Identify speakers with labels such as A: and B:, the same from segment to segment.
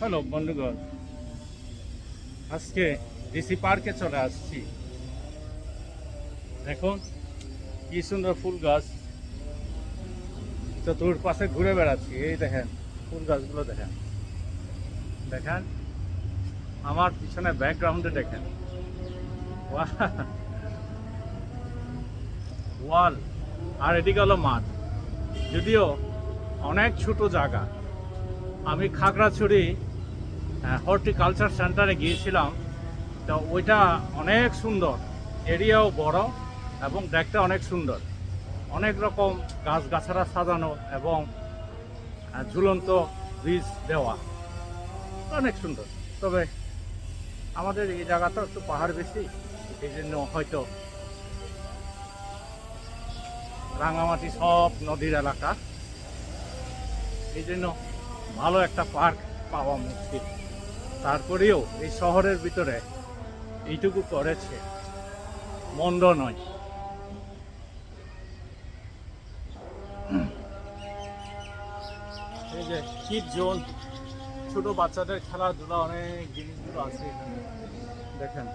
A: Hello বন্ধুগণ, আজকে DC পার্কে চলে আসছি। দেখুন কি সুন্দর ফুল গাছ, চতুর্পাশে ঘুরে বেড়াচ্ছি। এই দেখেন ফুল গাছগুলো, দেখেন দেখেন আমার পিছনে ব্যাকগ্রাউন্ডে দেখেন ওয়াল, আর এদিকে হলো মাঠ। যদিও অনেক ছোট জায়গা। আমি খাগড়াছড়ি হর্টিকালচার সেন্টারে গিয়েছিলাম, তো ওইটা অনেক সুন্দর, এরিয়াও বড় এবং দেখতে অনেক সুন্দর। অনেক রকম গাছগাছাড়া সাজানো এবং ঝুলন্ত ব্রিজ দেওয়া, অনেক সুন্দর। তবে আমাদের এই জায়গাটা একটু পাহাড় বেশি, এই জন্য হয়তো রাঙামাটি সব নদীর এলাকা, এই জন্য ভালো একটা পার্ক পাওয়া মুশকিল। তারপরেও এই শহরের ভিতরে এইটুকু করেছে, মন্দ নয়। এই যে কিড জোন, ছোট বাচ্চাদের খেলাধুলা, অনেক জিনিসগুলো আছে এখানে, দেখেন।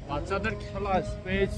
A: বাচ্চাদের খেলা স্পেস